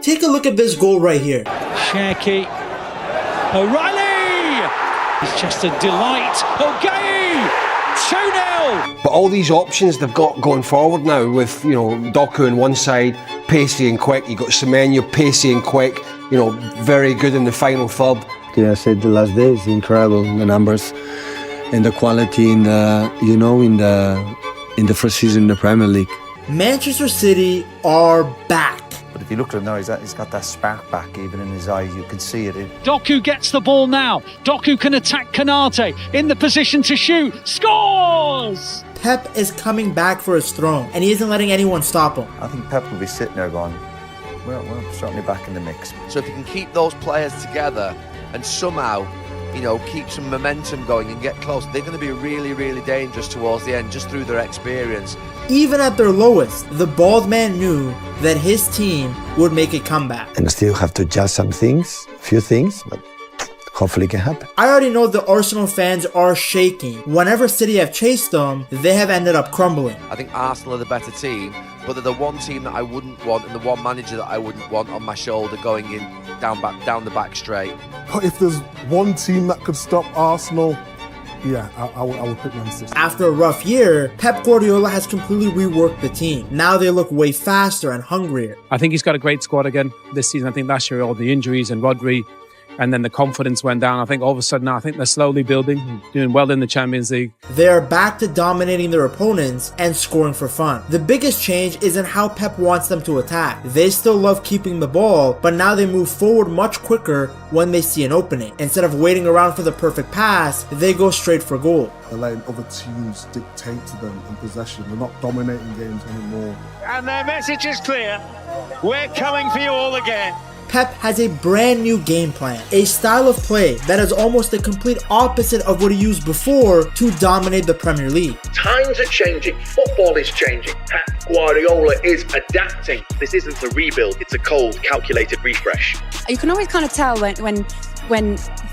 Take a look at this goal right here. Cherki. O'Reilly! It's just a delight. Okay! 2-0! But all these options they've got going forward now with, Doku on one side, pacey and quick. You've got Semenyo, pacey and quick, very good in the final third. I said the last day, it's incredible, the numbers and the quality in the first season in the Premier League. Manchester City are back. But if you look at him now, he's got that spark back even in his eyes. You can see it. Doku gets the ball now. Doku can attack Kanate. In the position to shoot. Scores! Pep is coming back for his throne, and he isn't letting anyone stop him. I think Pep will be sitting there going, we're certainly back in the mix. So if you can keep those players together and somehow, keep some momentum going and get close, they're going to be really, really dangerous towards the end just through their experience. Even at their lowest, the bald man knew that his team would make a comeback. And still have to adjust some things, few things, but hopefully it can happen. I already know the Arsenal fans are shaking. Whenever City have chased them, they have ended up crumbling. I think Arsenal are the better team, but they're the one team that I wouldn't want and the one manager that I wouldn't want on my shoulder going in down the back straight. But if there's one team that could stop Arsenal, I would pick Man City. After a rough year, Pep Guardiola has completely reworked the team. Now they look way faster and hungrier. I think he's got a great squad again this season. I think last year all the injuries and Rodri, and then the confidence went down. I think all of a sudden now, I think they're slowly building, doing well in the Champions League. They are back to dominating their opponents and scoring for fun. The biggest change is in how Pep wants them to attack. They still love keeping the ball, but now they move forward much quicker when they see an opening. Instead of waiting around for the perfect pass, they go straight for goal. They're letting other teams dictate to them in possession. They're not dominating games anymore. And their message is clear. We're coming for you all again. Pep has a brand new game plan, a style of play that is almost the complete opposite of what he used before to dominate the Premier League. Times are changing, football is changing, Pep Guardiola is adapting. This isn't a rebuild, it's a cold, calculated refresh. You can always kind of tell when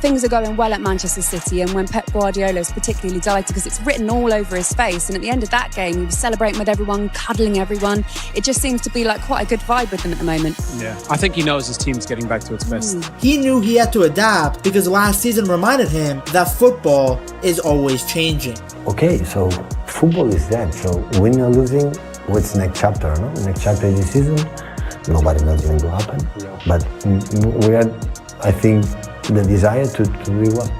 things are going well at Manchester City and when Pep Guardiola is particularly delighted because it's written all over his face, and at the end of that game he was celebrating with everyone, cuddling everyone. It just seems to be like quite a good vibe with them at the moment. Yeah, I think he knows his team's getting back to its best. He knew he had to adapt because last season reminded him that football is always changing. Okay, so football is that. So winning or losing, what's next chapter? No? Next chapter of the season, nobody knows what's going to happen. But we had, I think, the desire to do well.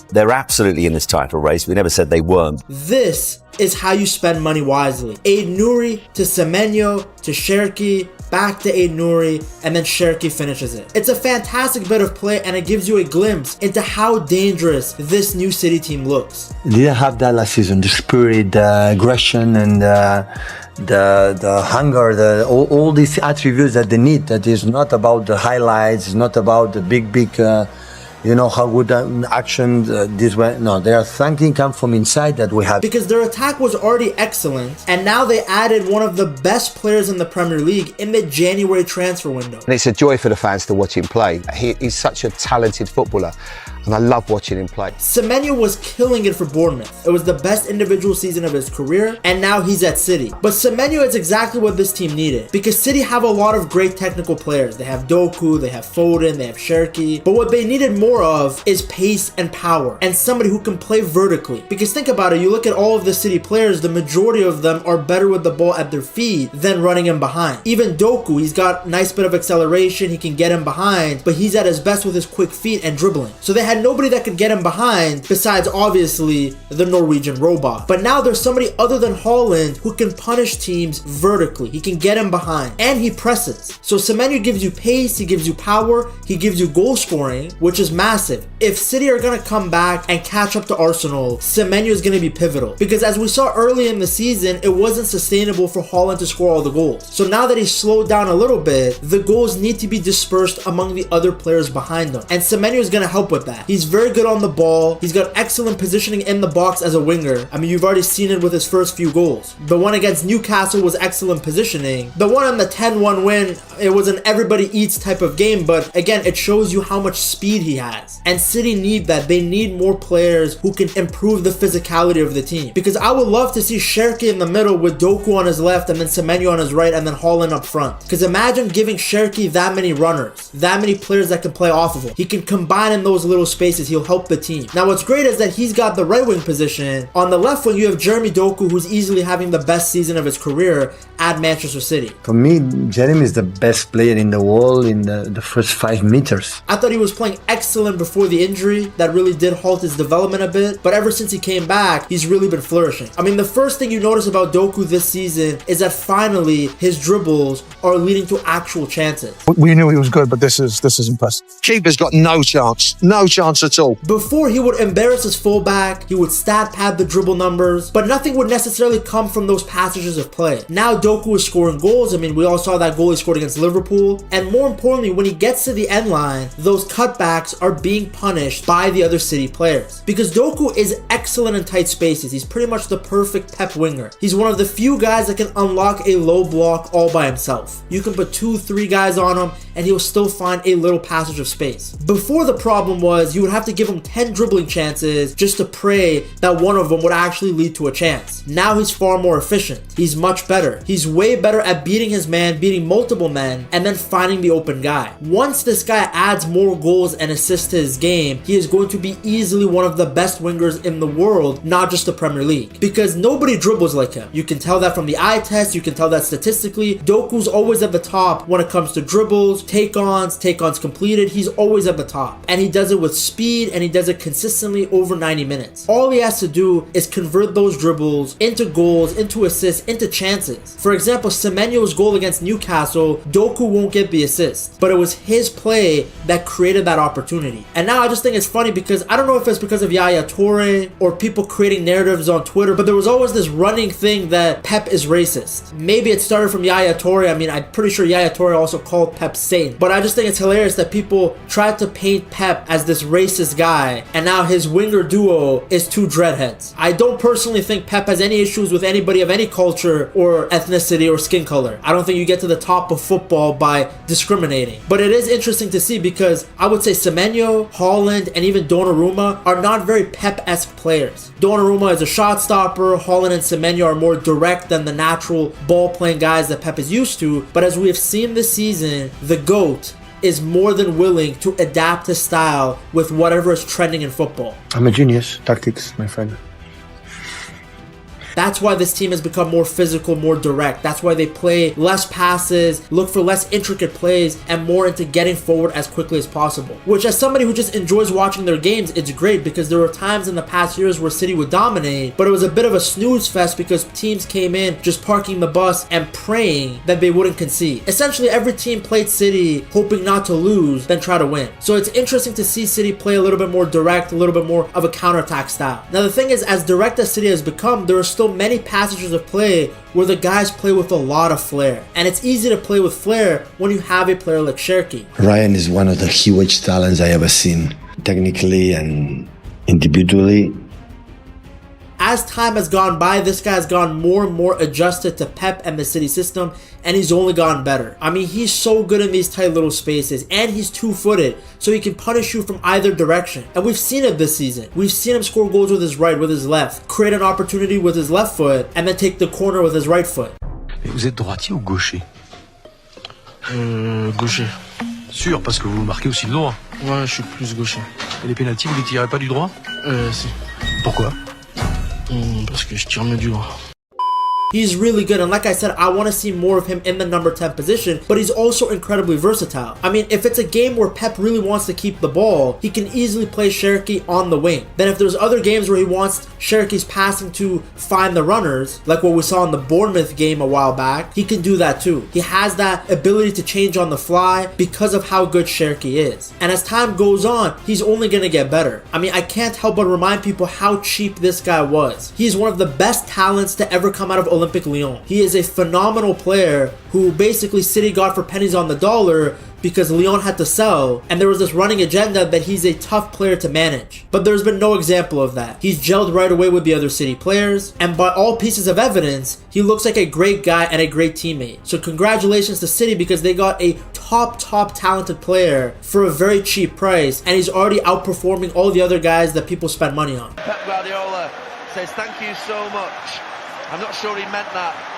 They're absolutely in this title race. We never said they weren't. This is how you spend money wisely. Aid Nouri to Semenyo to Cherki, back to Aid Nouri, and then Cherki finishes it. It's a fantastic bit of play, and it gives you a glimpse into how dangerous this new City team looks. They didn't have that last season, the spirit, the aggression, and the hunger, all these attributes that they need. That is not about the highlights, it's not about the big how good action this way. No, there are something come from inside that we have. Because their attack was already excellent, and now they added one of the best players in the Premier League in the January transfer window. And it's a joy for the fans to watch him play. He's such a talented footballer, and I love watching him play. Semenyo was killing it for Bournemouth. It was the best individual season of his career, and now he's at City. But Semenyo is exactly what this team needed, because City have a lot of great technical players. They have Doku, they have Foden, they have Cherki, but what they needed more of is pace and power, and somebody who can play vertically. Because think about it, you look at all of the City players, the majority of them are better with the ball at their feet than running him behind. Even Doku, he's got a nice bit of acceleration, he can get him behind, but he's at his best with his quick feet and dribbling. So they had nobody that could get him behind besides obviously the Norwegian robot. But now there's somebody other than Haaland who can punish teams vertically. He can get him behind, and he presses. So Semenyo gives you pace, he gives you power, he gives you goal scoring, which is massive. If City are going to come back and catch up to Arsenal, Semenyo is going to be pivotal. Because as we saw early in the season, it wasn't sustainable for Haaland to score all the goals. So now that he's slowed down a little bit, the goals need to be dispersed among the other players behind them. And Semenyo is going to help with that. He's very good on the ball. He's got excellent positioning in the box as a winger. I mean, you've already seen it with his first few goals. The one against Newcastle was excellent positioning. The one on the 10-1 win, it was an everybody eats type of game, but again, it shows you how much speed he has. And City need that. They need more players who can improve the physicality of the team. Because I would love to see Cherki in the middle with Doku on his left and then Semenyo on his right and then Haaland up front. Because imagine giving Cherki that many runners, that many players that can play off of him. He can combine in those little spaces. He'll help the team. Now what's great is that he's got the right wing position. On the left wing you have Jeremy Doku, who's easily having the best season of his career at Manchester City. For me, Jeremy is the best player in the world in the first 5 meters. I thought he was playing excellent before the injury. That really did halt his development a bit, but ever since he came back, he's really been flourishing. I mean, the first thing you notice about Doku this season is that finally his dribbles are leading to actual chances. We knew he was good, but this is impressive. Keeper's got no chance at all. Before, he would embarrass his fullback, he would stat pad the dribble numbers, but nothing would necessarily come from those passages of play. Now Doku is scoring goals. I mean, we all saw that goal he scored against Liverpool, and more importantly, when he gets to the end line, those cutbacks are being punished by the other City players. Because Doku is excellent in tight spaces. He's pretty much the perfect Pep winger. He's one of the few guys that can unlock a low block all by himself. You can put 2-3 guys on him and he'll still find a little passage of space. Before, the problem was you would have to give him 10 dribbling chances just to pray that one of them would actually lead to a chance. Now he's far more efficient. He's much better. He's way better at beating his man, beating multiple men, and then finding the open guy. Once this guy adds more goals and assists to his game, he is going to be easily one of the best wingers in the world, not just the Premier League. Because nobody dribbles like him. You can tell that from the eye test, you can tell that statistically. Doku's always at the top when it comes to dribbles, take-ons completed. He's always at the top. And he does it with speed, and he does it consistently over 90 minutes. All he has to do is convert those dribbles into goals, into assists, into chances. For example, Semenyo's goal against Newcastle, Doku won't get the assist, but it was his play that created that opportunity. And now I just think it's funny because I don't know if it's because of Yaya Toure or people creating narratives on Twitter, but there was always this running thing that Pep is racist. Maybe it started from Yaya Toure. I mean, I'm pretty sure Yaya Toure also called Pep Saint, but I just think it's hilarious that people tried to paint Pep as this racist guy, and now his winger duo is two dreadheads. I don't personally think Pep has any issues with anybody of any culture or ethnicity or skin color. I don't think you get to the top of football by discriminating, but it is interesting to see because I would say Semenyo, Haaland, and even Donnarumma are not very Pep-esque players. Donnarumma is a shot stopper, Haaland and Semenyo are more direct than the natural ball-playing guys that Pep is used to, but as we have seen this season, the GOAT is more than willing to adapt his style with whatever is trending in football. I'm a genius. Tactics, my friend. That's why this team has become more physical, more direct. That's why they play less passes, look for less intricate plays, and more into getting forward as quickly as possible. Which, as somebody who just enjoys watching their games, it's great because there were times in the past years where City would dominate, but it was a bit of a snooze fest because teams came in just parking the bus and praying that they wouldn't concede. Essentially, every team played City hoping not to lose, then try to win. So it's interesting to see City play a little bit more direct, a little bit more of a counterattack style. Now the thing is, as direct as City has become, there are still many passages of play where the guys play with a lot of flair. And it's easy to play with flair when you have a player like Cherki. Rayan is one of the huge talents I ever seen, technically and individually. As time has gone by, this guy has gone more and more adjusted to Pep and the City system, and he's only gotten better. I mean, he's so good in these tight little spaces, and he's two-footed, so he can punish you from either direction. And we've seen it this season. We've seen him score goals with his right, with his left, create an opportunity with his left foot, and then take the corner with his right foot. Mais vous êtes droitier ou gaucher? Gaucher. Sûr, parce que vous marquez aussi de droit. Ouais, je suis plus gaucher. Et les pénaltys, vous les tirez pas du droit? Si. Pourquoi? Parce que je tire mieux du droit. He's really good, and like I said, I want to see more of him in the number 10 position, but he's also incredibly versatile. I mean, if it's a game where Pep really wants to keep the ball, he can easily play Cherki on the wing. Then if there's other games where he wants Cherki's passing to find the runners, like what we saw in the Bournemouth game a while back, he can do that too. He has that ability to change on the fly because of how good Cherki is. And as time goes on, he's only going to get better. I mean, I can't help but remind people how cheap this guy was. He's one of the best talents to ever come out of Olympique Lyon. He is a phenomenal player who basically City got for pennies on the dollar because Lyon had to sell, and there was this running agenda that he's a tough player to manage. But there's been no example of that. He's gelled right away with the other City players, and by all pieces of evidence, he looks like a great guy and a great teammate. So congratulations to City because they got a top talented player for a very cheap price, and he's already outperforming all the other guys that people spend money on. Pep Guardiola says thank you so much. I'm not sure he meant that.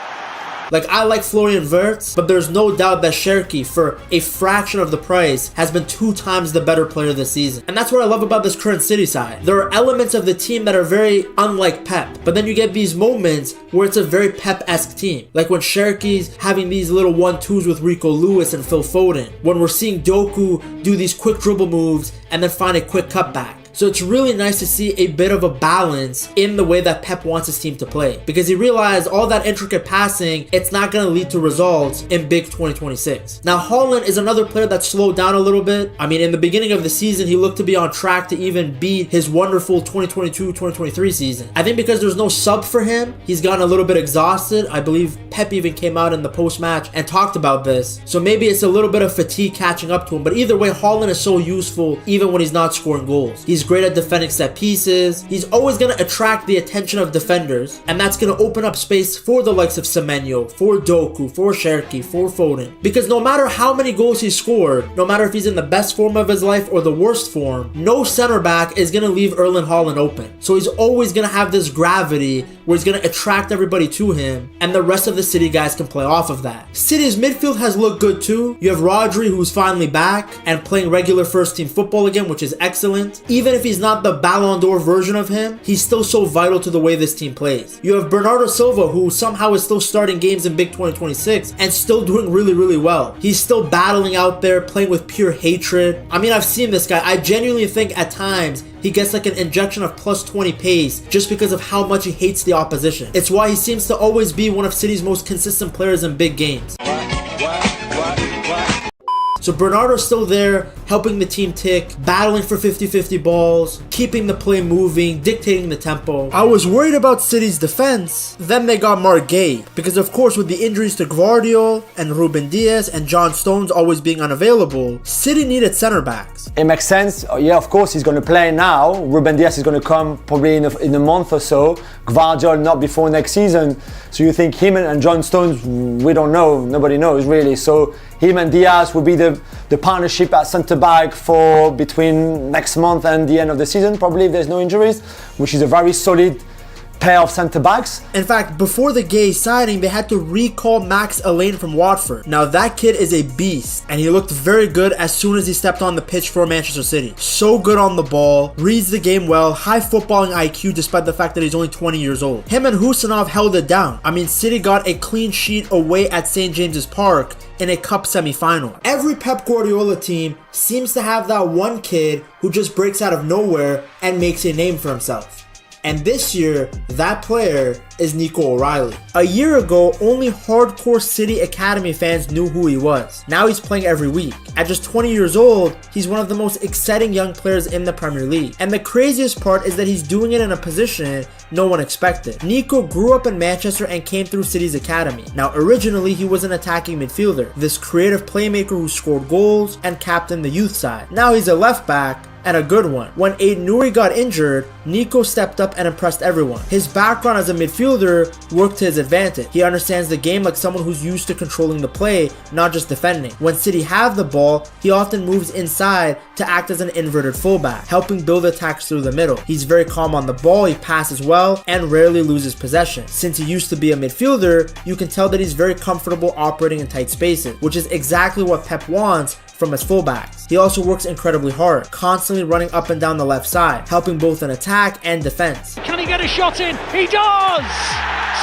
Like, I like Florian Wirtz, but there's no doubt that Cherki, for a fraction of the price, has been 2 times the better player this season. And that's what I love about this current City side. There are elements of the team that are very unlike Pep, but then you get these moments where it's a very Pep-esque team. Like when Cherki's having these little 1-2s with Rico Lewis and Phil Foden. When we're seeing Doku do these quick dribble moves and then find a quick cutback. So it's really nice to see a bit of a balance in the way that Pep wants his team to play. Because he realized all that intricate passing, it's not going to lead to results in big 2026. Now, Haaland is another player that slowed down a little bit. I mean, in the beginning of the season, he looked to be on track to even beat his wonderful 2022-2023 season. I think because there's no sub for him, he's gotten a little bit exhausted. I believe Pep even came out in the post-match and talked about this. So maybe it's a little bit of fatigue catching up to him. But either way, Haaland is so useful even when he's not scoring goals. He's great at defending set pieces. He's always going to attract the attention of defenders, and that's going to open up space for the likes of Semenyo, for Doku, for Cherki, for Foden. Because no matter how many goals he's scored, no matter if he's in the best form of his life or the worst form, no center back is going to leave Erling Haaland open. So he's always going to have this gravity where he's going to attract everybody to him, and the rest of the City guys can play off of that. City's midfield has looked good too. You have Rodri, who's finally back and playing regular first team football again, which is excellent. Even if he's not the Ballon d'Or version of him, he's still so vital to the way this team plays. You have Bernardo Silva, who somehow is still starting games in big 2026 and still doing really well. He's still battling out there, playing with pure hatred. I mean, I've seen this guy. I genuinely think at times he gets like an injection of plus 20 pace just because of how much he hates the opposition. It's why he seems to always be one of City's most consistent players in big games. So Bernardo's still there, helping the team tick, battling for 50-50 balls, keeping the play moving, dictating the tempo. I was worried about City's defense. Then they got Margay, because of course with the injuries to Gvardiol and Ruben Dias and John Stones always being unavailable, City needed center backs. It makes sense. Yeah, of course he's going to play now. Ruben Dias is going to come probably in a month or so. Gvardiol not before next season. So you think him and John Stones, we don't know. Nobody knows really. So him and Diaz will be the partnership at centre-back for between next month and the end of the season, probably if there's no injuries, which is a very solid pair of centre-backs. In fact, before the Gay signing, they had to recall Max Elaine from Watford. Now that kid is a beast, and he looked very good as soon as he stepped on the pitch for Manchester City. So good on the ball, reads the game well, high footballing IQ despite the fact that he's only 20 years old. Him and Husanov held it down. I mean, City got a clean sheet away at St. James's Park in a cup semi-final. Every Pep Guardiola team seems to have that one kid who just breaks out of nowhere and makes a name for himself. And this year, that player is Nico O'Reilly. A year ago, only hardcore City Academy fans knew who he was. Now he's playing every week. At just 20 years old, he's one of the most exciting young players in the Premier League. And the craziest part is that he's doing it in a position no one expected. Nico grew up in Manchester and came through City's academy. Now, originally, he was an attacking midfielder, this creative playmaker who scored goals and captained the youth side. Now he's a left back, and a good one. When Aiden Nouri got injured, Nico stepped up and impressed everyone. His background as a midfielder worked to his advantage. He understands the game like someone who's used to controlling the play, not just defending. When City have the ball, he often moves inside to act as an inverted fullback, helping build attacks through the middle. He's very calm on the ball, he passes well, and rarely loses possession. Since he used to be a midfielder, you can tell that he's very comfortable operating in tight spaces, which is exactly what Pep wants from his fullbacks. He also works incredibly hard, constantly running up and down the left side, helping both in attack and defense. Can he get a shot in? He does!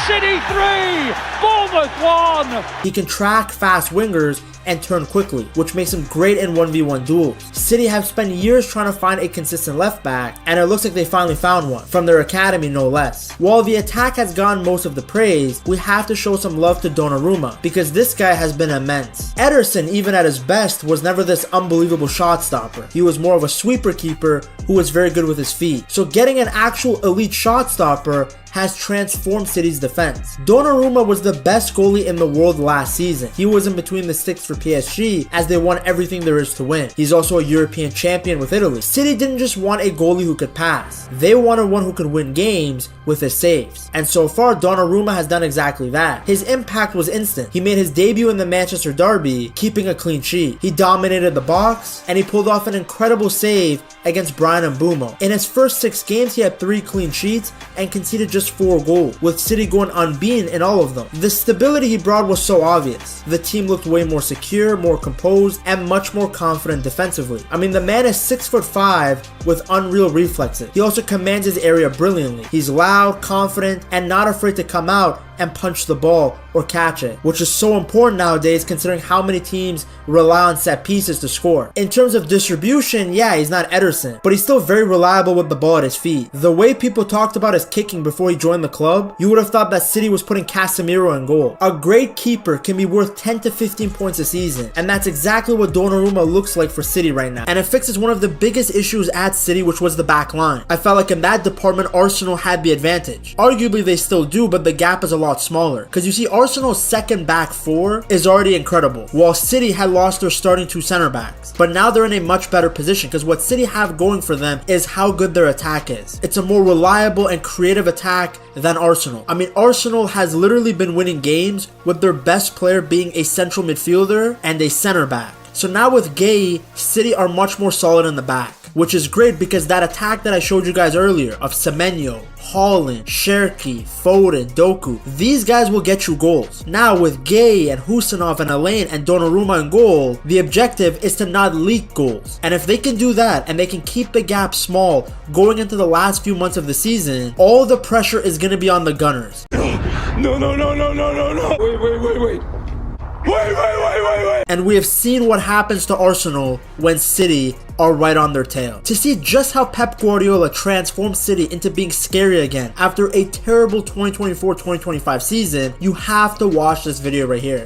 City 3, Bournemouth 1! He can track fast wingers and turn quickly, which makes him great in 1v1 duels. City have spent years trying to find a consistent left back, and it looks like they finally found one, from their academy no less. While the attack has gotten most of the praise, we have to show some love to Donnarumma, because this guy has been immense. Ederson, even at his best, was never this unbelievable shot stopper. He was more of a sweeper keeper who was very good with his feet. So getting an actual elite shot stopper has transformed City's defense. Donnarumma was the best goalie in the world last season. He was in between the sticks for PSG as they won everything there is to win. He's also a European champion with Italy. City didn't just want a goalie who could pass. They wanted one who could win games with his saves. And so far, Donnarumma has done exactly that. His impact was instant. He made his debut in the Manchester derby, keeping a clean sheet. He dominated the box, and he pulled off an incredible save against Brian Mbeumo. In his first 6 games, he had 3 clean sheets and conceded just 4 goals, with City going unbeaten in all of them. The stability he brought was so obvious. The team looked way more secure, more composed, and much more confident defensively. I mean, the man is 6'5" with unreal reflexes. He also commands his area brilliantly. He's loud, confident, and not afraid to come out and punch the ball or catch it, which is so important nowadays considering how many teams rely on set pieces to score. In terms of distribution, yeah, he's not Ederson, but he's still very reliable with the ball at his feet. The way people talked about his kicking before he joined the club, you would have thought that City was putting Casemiro in goal. A great keeper can be worth 10 to 15 points a season, and that's exactly what Donnarumma looks like for City right now. And it fixes one of the biggest issues at City, which was the back line. I felt like in that department, Arsenal had the advantage. Arguably they still do, but the gap is a lot smaller. Because you see, Arsenal's second back 4 is already incredible, while City had lost their starting 2 center backs. But now they're in a much better position because what City have going for them is how good their attack is. It's a more reliable and creative attack than Arsenal. I mean, Arsenal has literally been winning games with their best player being a central midfielder and a center back. So now with Gay, City are much more solid in the back, which is great because that attack that I showed you guys earlier of Semenyo, Haaland, Cherki, Foden, Doku, these guys will get you goals. Now with Gay and Husanov and Alain and Donnarumma in goal, the objective is to not leak goals. And if they can do that and they can keep the gap small going into the last few months of the season, all the pressure is going to be on the Gunners. No. Wait. And we have seen what happens to Arsenal when City are right on their tail. To see just how Pep Guardiola transformed City into being scary again after a terrible 2024-2025 season, you have to watch this video right here.